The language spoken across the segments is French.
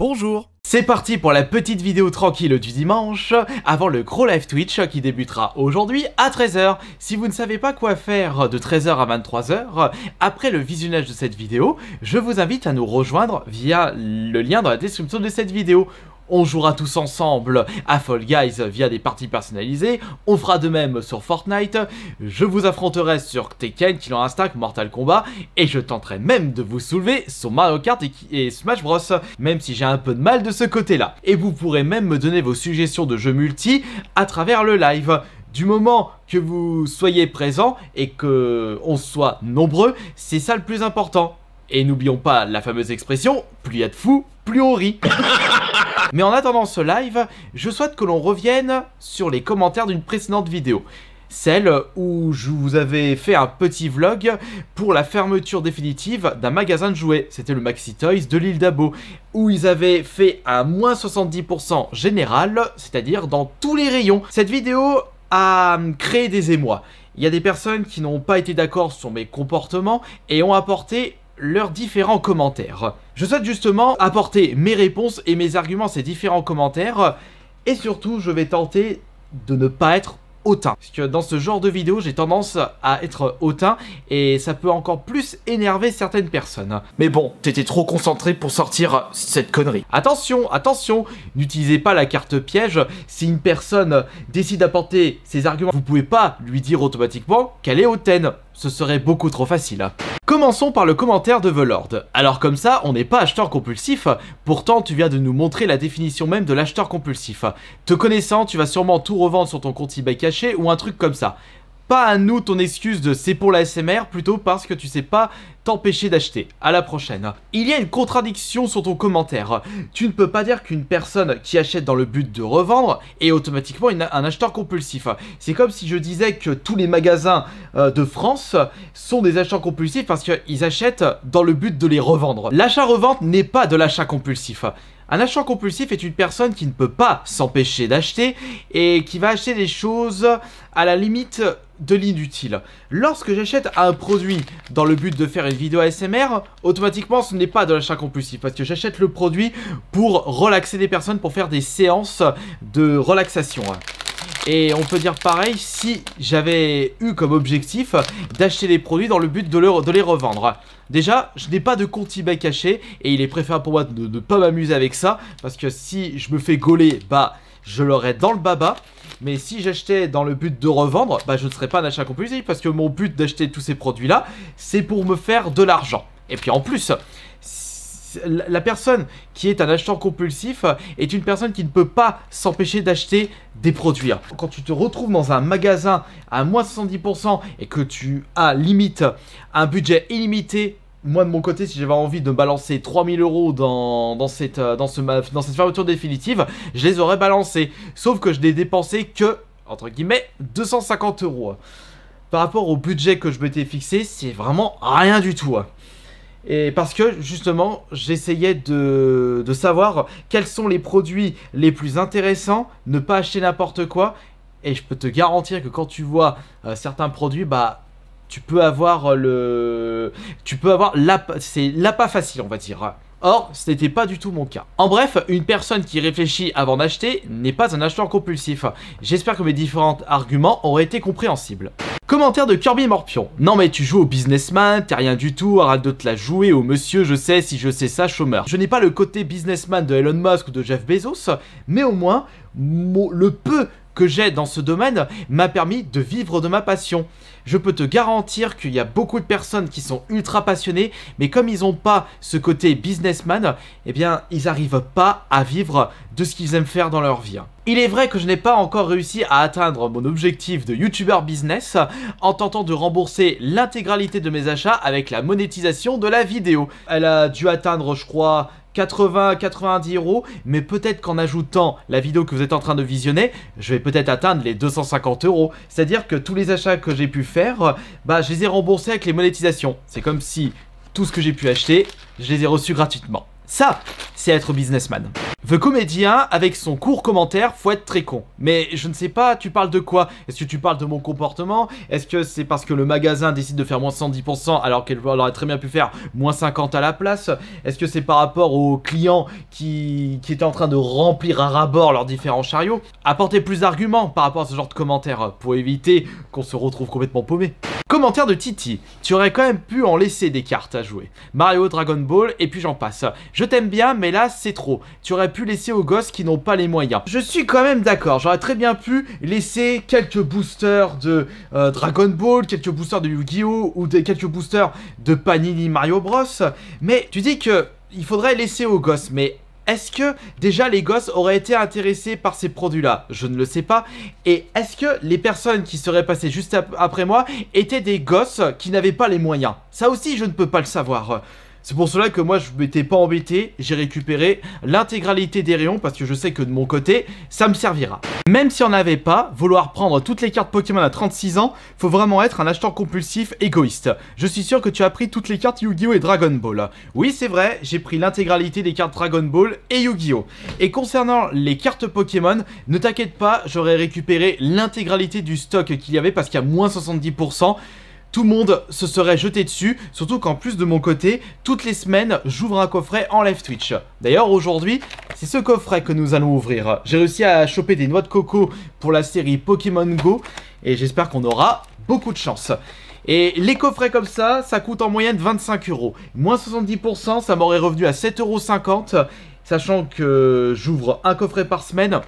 Bonjour. C'est parti pour la petite vidéo tranquille du dimanche, avant le gros live Twitch qui débutera aujourd'hui à 13 h. Si vous ne savez pas quoi faire de 13 h à 23 h, après le visionnage de cette vidéo, je vous invite à nous rejoindre via le lien dans la description de cette vidéo. On jouera tous ensemble à Fall Guys via des parties personnalisées, on fera de même sur Fortnite, je vous affronterai sur Tekken, Killer Instinct, Mortal Kombat, et je tenterai même de vous soulever sur Mario Kart et Smash Bros, même si j'ai un peu de mal de ce côté-là. Et vous pourrez même me donner vos suggestions de jeux multi à travers le live. Du moment que vous soyez présents et qu'on soit nombreux, c'est ça le plus important. Et n'oublions pas la fameuse expression, plus il y a de fous, plus on rit. Mais en attendant ce live, je souhaite que l'on revienne sur les commentaires d'une précédente vidéo. Celle où je vous avais fait un petit vlog pour la fermeture définitive d'un magasin de jouets. C'était le Maxi Toys de l'île d'Abo, où ils avaient fait un moins 70% général, c'est-à-dire dans tous les rayons. Cette vidéo a créé des émois. Il y a des personnes qui n'ont pas été d'accord sur mes comportements et ont apporté leurs différents commentaires. Je souhaite justement apporter mes réponses et mes arguments à ces différents commentaires, et surtout je vais tenter de ne pas être hautain, parce que dans ce genre de vidéo j'ai tendance à être hautain et ça peut encore plus énerver certaines personnes. Mais bon, t'étais trop concentré pour sortir cette connerie. Attention, attention, n'utilisez pas la carte piège. Si une personne décide d'apporter ses arguments, vous pouvez pas lui dire automatiquement qu'elle est hautaine. Ce serait beaucoup trop facile. Commençons par le commentaire de The Lord. Alors comme ça, on n'est pas acheteur compulsif, pourtant tu viens de nous montrer la définition même de l'acheteur compulsif. Te connaissant, tu vas sûrement tout revendre sur ton compte eBay caché ou un truc comme ça. Pas à nous ton excuse de c'est pour la SMR, plutôt parce que tu sais pas t'empêcher d'acheter. À la prochaine. Il y a une contradiction sur ton commentaire. Tu ne peux pas dire qu'une personne qui achète dans le but de revendre est automatiquement un acheteur compulsif. C'est comme si je disais que tous les magasins de France sont des acheteurs compulsifs parce qu'ils achètent dans le but de les revendre. L'achat-revente n'est pas de l'achat compulsif. Un acheteur compulsif est une personne qui ne peut pas s'empêcher d'acheter et qui va acheter des choses à la limite de l'inutile. Lorsque j'achète un produit dans le but de faire une vidéo ASMR, automatiquement ce n'est pas de l'achat compulsif parce que j'achète le produit pour relaxer des personnes, pour faire des séances de relaxation. Et on peut dire pareil si j'avais eu comme objectif d'acheter des produits dans le but de les revendre. Déjà, je n'ai pas de compte eBay caché et il est préférable pour moi de ne pas m'amuser avec ça parce que si je me fais gauler, bah je l'aurais dans le baba. Mais si j'achetais dans le but de revendre, bah je ne serais pas un achat compulsif parce que mon but d'acheter tous ces produits-là, c'est pour me faire de l'argent. Et puis en plus, la personne qui est un acheteur compulsif est une personne qui ne peut pas s'empêcher d'acheter des produits. Quand tu te retrouves dans un magasin à moins 70% et que tu as limite un budget illimité, moi de mon côté, si j'avais envie de balancer 3000 € dans cette fermeture définitive, je les aurais balancés. Sauf que je n'ai dépensé que, entre guillemets, 250 €. Par rapport au budget que je m'étais fixé, c'est vraiment rien du tout. Et parce que justement j'essayais de savoir quels sont les produits les plus intéressants, ne pas acheter n'importe quoi. Et je peux te garantir que quand tu vois certains produits, bah tu peux avoir c'est l'appât facile, on va dire. Or, ce n'était pas du tout mon cas. En bref, une personne qui réfléchit avant d'acheter n'est pas un acheteur compulsif. J'espère que mes différents arguments auraient été compréhensibles. Commentaire de Kirby Morpion. Non mais tu joues au businessman, t'es rien du tout, arrête de te la jouer au monsieur je sais si je sais ça chômeur. Je n'ai pas le côté businessman de Elon Musk ou de Jeff Bezos, mais au moins, le peu que j'ai dans ce domaine m'a permis de vivre de ma passion. Je peux te garantir qu'il y a beaucoup de personnes qui sont ultra passionnées, mais comme ils n'ont pas ce côté businessman, eh bien, ils n'arrivent pas à vivre de ce qu'ils aiment faire dans leur vie. Il est vrai que je n'ai pas encore réussi à atteindre mon objectif de YouTuber business en tentant de rembourser l'intégralité de mes achats avec la monétisation de la vidéo. Elle a dû atteindre, je crois, 80-90 €, mais peut-être qu'en ajoutant la vidéo que vous êtes en train de visionner, je vais peut-être atteindre les 250 €. C'est-à-dire que tous les achats que j'ai pu faire, bah je les ai remboursés avec les monétisations. C'est comme si tout ce que j'ai pu acheter, je les ai reçus gratuitement. Ça, c'est être businessman. The comédien, avec son court commentaire, faut être très con. Mais je ne sais pas, tu parles de quoi? Est-ce que tu parles de mon comportement? Est-ce que c'est parce que le magasin décide de faire moins 110% alors qu'elle aurait très bien pu faire moins 50 à la place? Est-ce que c'est par rapport aux clients qui étaient en train de remplir à ras-bord leurs différents chariots? Apportez plus d'arguments par rapport à ce genre de commentaires pour éviter qu'on se retrouve complètement paumé. Commentaire de Titi, tu aurais quand même pu en laisser des cartes à jouer. Mario, Dragon Ball, et puis j'en passe. Je t'aime bien, mais là c'est trop. Tu aurais pu laisser aux gosses qui n'ont pas les moyens. Je suis quand même d'accord, j'aurais très bien pu laisser quelques boosters de Dragon Ball, quelques boosters de Yu-Gi-Oh! Ou quelques boosters de Panini Mario Bros. Mais tu dis que il faudrait laisser aux gosses, mais est-ce que déjà les gosses auraient été intéressés par ces produits-là? Je ne le sais pas. Et est-ce que les personnes qui seraient passées juste après moi étaient des gosses qui n'avaient pas les moyens? Ça aussi, je ne peux pas le savoir. C'est pour cela que moi je m'étais pas embêté, j'ai récupéré l'intégralité des rayons parce que je sais que de mon côté, ça me servira. Même si on n'avait pas, vouloir prendre toutes les cartes Pokémon à 36 ans, faut vraiment être un acheteur compulsif égoïste. Je suis sûr que tu as pris toutes les cartes Yu-Gi-Oh! Et Dragon Ball. Oui, c'est vrai, j'ai pris l'intégralité des cartes Dragon Ball et Yu-Gi-Oh! Et concernant les cartes Pokémon, ne t'inquiète pas, j'aurais récupéré l'intégralité du stock qu'il y avait parce qu'il y a moins 70%. Tout le monde se serait jeté dessus, surtout qu'en plus de mon côté, toutes les semaines, j'ouvre un coffret en live Twitch. D'ailleurs, aujourd'hui, c'est ce coffret que nous allons ouvrir. J'ai réussi à choper des noix de coco pour la série Pokémon Go, et j'espère qu'on aura beaucoup de chance. Et les coffrets comme ça coûte en moyenne 25 €. Moins 70%, ça m'aurait revenu à 7,50 €, sachant que j'ouvre un coffret par semaine.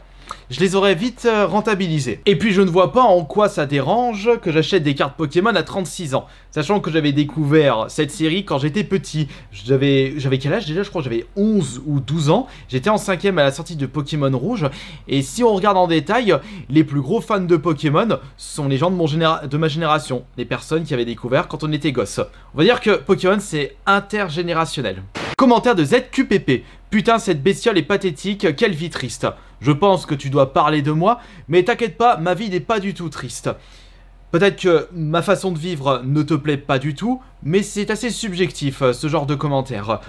Je les aurais vite rentabilisés. Et puis je ne vois pas en quoi ça dérange que j'achète des cartes Pokémon à 36 ans. Sachant que j'avais découvert cette série quand j'étais petit. J'avais quel âge déjà? Je crois que j'avais 11 ou 12 ans. J'étais en 5ème à la sortie de Pokémon Rouge. Et si on regarde en détail, les plus gros fans de Pokémon sont les gens de ma génération. Les personnes qui avaient découvert quand on était gosse. On va dire que Pokémon c'est intergénérationnel. Commentaire de ZQPP. Putain, cette bestiole est pathétique, quelle vie triste. Je pense que tu dois parler de moi, mais t'inquiète pas, ma vie n'est pas du tout triste. Peut-être que ma façon de vivre ne te plaît pas du tout, mais c'est assez subjectif, ce genre de commentaire.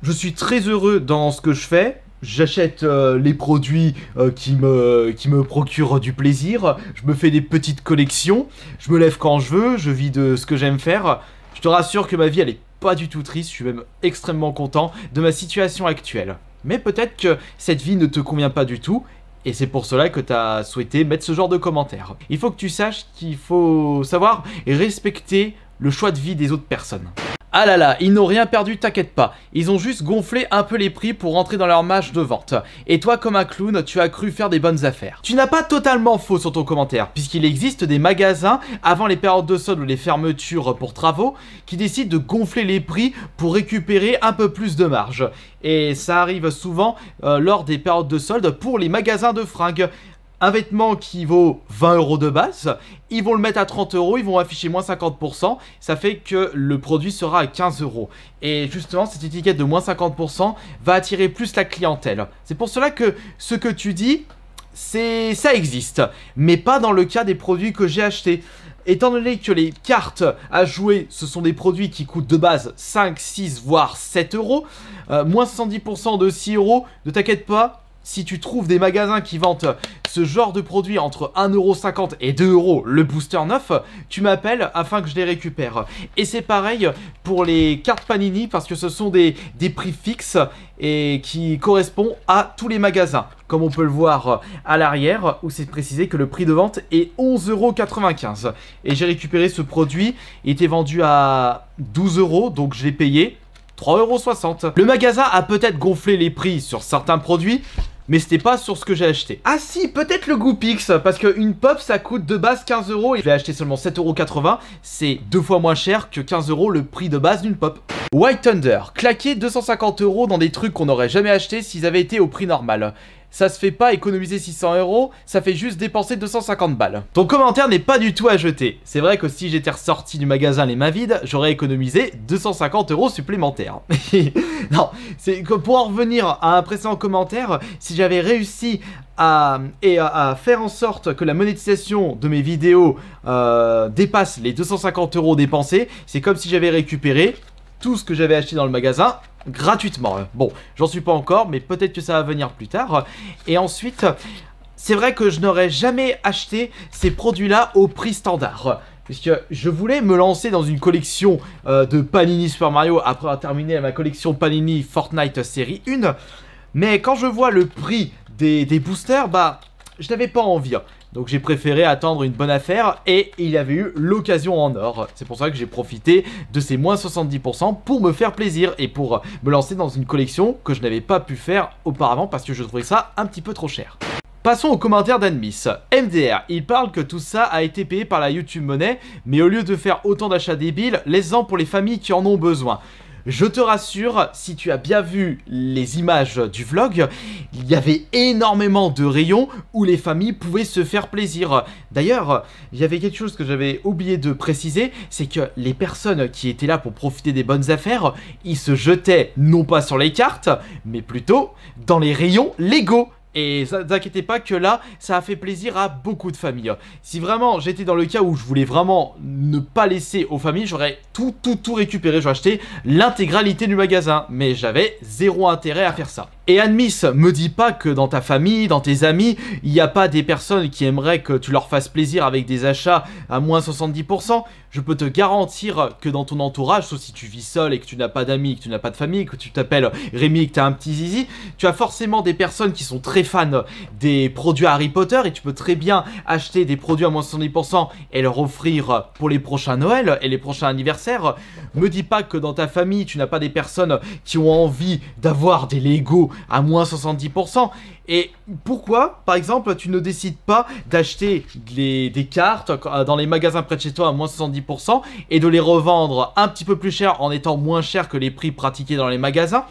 Je suis très heureux dans ce que je fais. J'achète les produits qui me procurent du plaisir. Je me fais des petites collections. Je me lève quand je veux, je vis de ce que j'aime faire. Je te rassure que ma vie, elle est pas du tout triste, je suis même extrêmement content de ma situation actuelle. Mais peut-être que cette vie ne te convient pas du tout, et c'est pour cela que tu as souhaité mettre ce genre de commentaires. Il faut que tu saches qu'il faut savoir respecter le choix de vie des autres personnes. Ah là là, ils n'ont rien perdu, t'inquiète pas. Ils ont juste gonflé un peu les prix pour rentrer dans leur marge de vente. Et toi, comme un clown, tu as cru faire des bonnes affaires. Tu n'as pas totalement faux sur ton commentaire, puisqu'il existe des magasins, avant les périodes de solde ou les fermetures pour travaux, qui décident de gonfler les prix pour récupérer un peu plus de marge. Et ça arrive souvent lors des périodes de solde pour les magasins de fringues. Un vêtement qui vaut 20 € de base, ils vont le mettre à 30 €, ils vont afficher moins 50%, ça fait que le produit sera à 15 €. Et justement, cette étiquette de moins 50% va attirer plus la clientèle. C'est pour cela que ce que tu dis, ça existe, mais pas dans le cas des produits que j'ai achetés. Étant donné que les cartes à jouer, ce sont des produits qui coûtent de base 5, 6, voire 7 €, moins 70% de 6 €, ne t'inquiète pas. Si tu trouves des magasins qui vendent ce genre de produits entre 1,50 € et 2 € le booster neuf, tu m'appelles afin que je les récupère. Et c'est pareil pour les cartes Panini parce que ce sont des prix fixes et qui correspondent à tous les magasins. Comme on peut le voir à l'arrière où c'est précisé que le prix de vente est 11,95 €. Et j'ai récupéré ce produit, il était vendu à 12 € donc je l'ai payé 3,60 €. Le magasin a peut-être gonflé les prix sur certains produits, mais c'était pas sur ce que j'ai acheté. Ah si, peut-être le Goopix, parce qu'une pop ça coûte de base 15 € et je l'ai acheté seulement 7,80 €. C'est 2 fois moins cher que 15 € le prix de base d'une pop. White Thunder, claquer 250 € dans des trucs qu'on n'aurait jamais acheté s'ils avaient été au prix normal. Ça se fait pas économiser 600 €, ça fait juste dépenser 250 balles. Ton commentaire n'est pas du tout à jeter. C'est vrai que si j'étais ressorti du magasin les mains vides, j'aurais économisé 250 € supplémentaires. Non, c'est que pour en revenir à un précédent commentaire, si j'avais réussi à faire en sorte que la monétisation de mes vidéos dépasse les 250 € dépensés, c'est comme si j'avais récupéré tout ce que j'avais acheté dans le magasin gratuitement. Bon, j'en suis pas encore, mais peut-être que ça va venir plus tard. Et ensuite, c'est vrai que je n'aurais jamais acheté ces produits-là au prix standard. Puisque je voulais me lancer dans une collection de Panini Super Mario après avoir terminé ma collection Panini Fortnite série 1. Mais quand je vois le prix des boosters, bah, je n'avais pas envie. Donc j'ai préféré attendre une bonne affaire et il y avait eu l'occasion en or. C'est pour ça que j'ai profité de ces moins 70% pour me faire plaisir et pour me lancer dans une collection que je n'avais pas pu faire auparavant parce que je trouvais ça un petit peu trop cher. Passons aux commentaires d'Anmis. MDR, il parle que tout ça a été payé par la YouTube Money, mais au lieu de faire autant d'achats débiles, laisse-en pour les familles qui en ont besoin. Je te rassure, si tu as bien vu les images du vlog, il y avait énormément de rayons où les familles pouvaient se faire plaisir. D'ailleurs, il y avait quelque chose que j'avais oublié de préciser, c'est que les personnes qui étaient là pour profiter des bonnes affaires, ils se jetaient non pas sur les cartes, mais plutôt dans les rayons Lego. Et ne vous inquiétez pas que là, ça a fait plaisir à beaucoup de familles. Si vraiment j'étais dans le cas où je voulais vraiment ne pas laisser aux familles, j'aurais tout récupéré. J'aurais acheté l'intégralité du magasin. Mais j'avais zéro intérêt à faire ça. Et Anmis, me dis pas que dans ta famille, dans tes amis, il n'y a pas des personnes qui aimeraient que tu leur fasses plaisir avec des achats à moins 70%. Je peux te garantir que dans ton entourage, sauf si tu vis seul et que tu n'as pas d'amis, que tu n'as pas de famille, que tu t'appelles Rémi et que tu as un petit zizi, tu as forcément des personnes qui sont très fans des produits Harry Potter et tu peux très bien acheter des produits à moins 70% et leur offrir pour les prochains Noël et les prochains anniversaires. Me dis pas que dans ta famille, tu n'as pas des personnes qui ont envie d'avoir des Lego à moins 70%. Et pourquoi, par exemple, tu ne décides pas d'acheter des cartes dans les magasins près de chez toi à moins 70% et de les revendre un petit peu plus cher en étant moins cher que les prix pratiqués dans les magasins?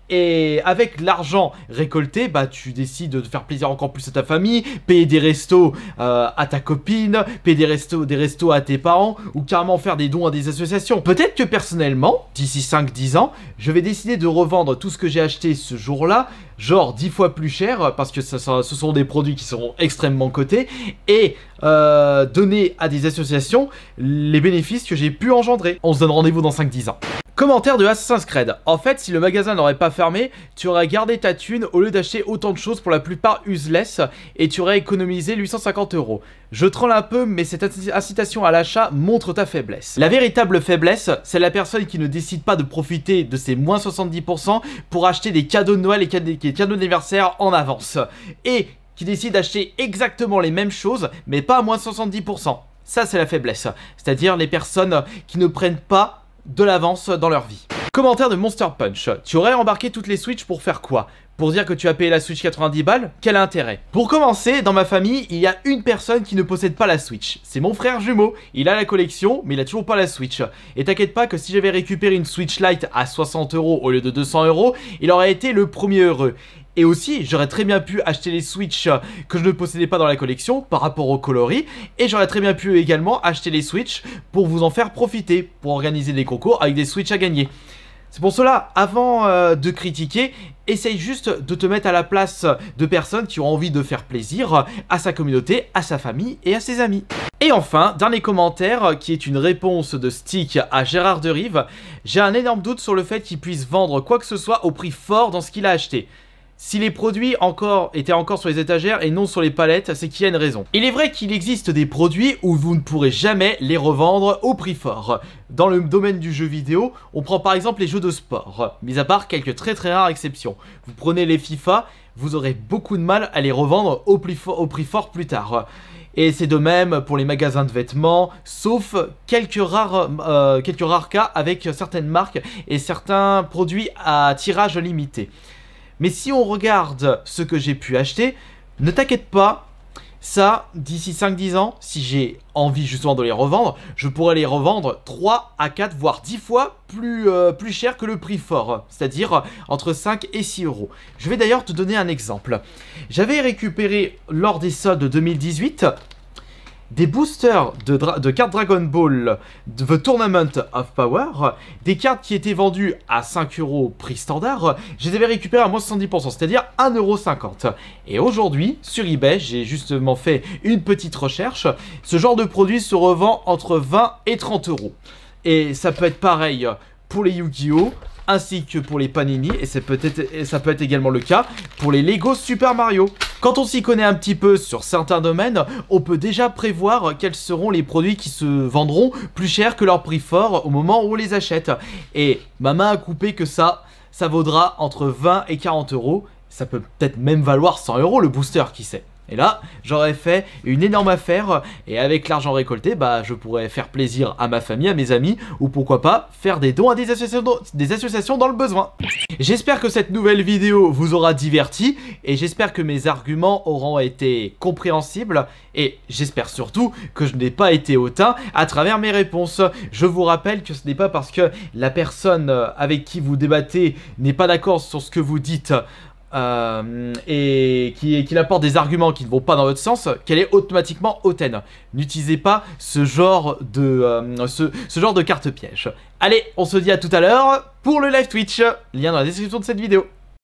Et avec l'argent récolté, bah tu décides de faire plaisir encore plus à ta famille, payer des restos à ta copine, payer des restos à tes parents, ou carrément faire des dons à des associations. Peut-être que personnellement, d'ici 5-10 ans, je vais décider de revendre tout ce que j'ai acheté ce jour-là, genre 10 fois plus cher, parce que ce sont des produits qui seront extrêmement cotés, et donner à des associations les bénéfices que j'ai pu engendrer. On se donne rendez-vous dans 5-10 ans. Commentaire de Assassin's Creed. En fait, si le magasin n'aurait pas fermé, tu aurais gardé ta thune au lieu d'acheter autant de choses pour la plupart useless et tu aurais économisé 850 €. Je troll un peu, mais cette incitation à l'achat montre ta faiblesse. La véritable faiblesse, c'est la personne qui ne décide pas de profiter de ses moins 70% pour acheter des cadeaux de Noël et des cadeaux d'anniversaire en avance. Et qui décide d'acheter exactement les mêmes choses, mais pas à moins 70%. Ça, c'est la faiblesse. C'est-à-dire les personnes qui ne prennent pas de l'avance dans leur vie. Commentaire de Monster Punch. Tu aurais embarqué toutes les Switch pour faire quoi? Pour dire que tu as payé la Switch 90 balles? Quel intérêt? Pour commencer, dans ma famille, il y a une personne qui ne possède pas la Switch. C'est mon frère jumeau. Il a la collection, mais il a toujours pas la Switch. Et t'inquiète pas que si j'avais récupéré une Switch Lite à 60 € au lieu de 200 €, il aurait été le premier heureux. Et aussi, j'aurais très bien pu acheter les Switch que je ne possédais pas dans la collection par rapport aux coloris. Et j'aurais très bien pu également acheter les Switch pour vous en faire profiter, pour organiser des concours avec des Switch à gagner. C'est pour cela, avant de critiquer, essaye juste de te mettre à la place de personnes qui ont envie de faire plaisir à sa communauté, à sa famille et à ses amis. Et enfin, dernier commentaire qui est une réponse de Stick à Gérard Derive. J'ai un énorme doute sur le fait qu'il puisse vendre quoi que ce soit au prix fort dans ce qu'il a acheté. Si les produits étaient encore sur les étagères et non sur les palettes, c'est qu'il y a une raison. Il est vrai qu'il existe des produits où vous ne pourrez jamais les revendre au prix fort. Dans le domaine du jeu vidéo, on prend par exemple les jeux de sport, mis à part quelques très rares exceptions. Vous prenez les FIFA, vous aurez beaucoup de mal à les revendre au prix fort plus tard. Et c'est de même pour les magasins de vêtements, sauf quelques rares cas avec certaines marques et certains produits à tirage limité. Mais si on regarde ce que j'ai pu acheter, ne t'inquiète pas, ça, d'ici 5-10 ans, si j'ai envie justement de les revendre, je pourrais les revendre 3 à 4, voire 10 fois plus cher que le prix fort, c'est-à-dire entre 5 et 6 €. Je vais d'ailleurs te donner un exemple. J'avais récupéré lors des soldes 2018 des boosters de cartes Dragon Ball de The Tournament of Power, des cartes qui étaient vendues à 5 € prix standard, je les avais récupérées à moins 70%, c'est-à-dire 1,50 €. Et aujourd'hui, sur eBay, j'ai justement fait une petite recherche, ce genre de produit se revend entre 20 et 30 €. Et ça peut être pareil pour les Yu-Gi-Oh! Ainsi que pour les Panini, et ça peut être également le cas pour les Lego Super Mario. Quand on s'y connaît un petit peu sur certains domaines, on peut déjà prévoir quels seront les produits qui se vendront plus cher que leur prix fort au moment où on les achète. Et ma main a coupé que ça vaudra entre 20 et 40 euros. Ça peut peut-être même valoir 100 euros le booster, qui sait. Et là, j'aurais fait une énorme affaire, et avec l'argent récolté, bah, je pourrais faire plaisir à ma famille, à mes amis, ou pourquoi pas, faire des dons à des associations dans le besoin. J'espère que cette nouvelle vidéo vous aura diverti, et j'espère que mes arguments auront été compréhensibles, et j'espère surtout que je n'ai pas été hautain à travers mes réponses. Je vous rappelle que ce n'est pas parce que la personne avec qui vous débattez n'est pas d'accord sur ce que vous dites, et qu'il apporte des arguments qui ne vont pas dans votre sens, qu'elle est automatiquement hautaine. N'utilisez pas ce genre de carte piège. Allez, on se dit à tout à l'heure pour le live Twitch, lien dans la description de cette vidéo.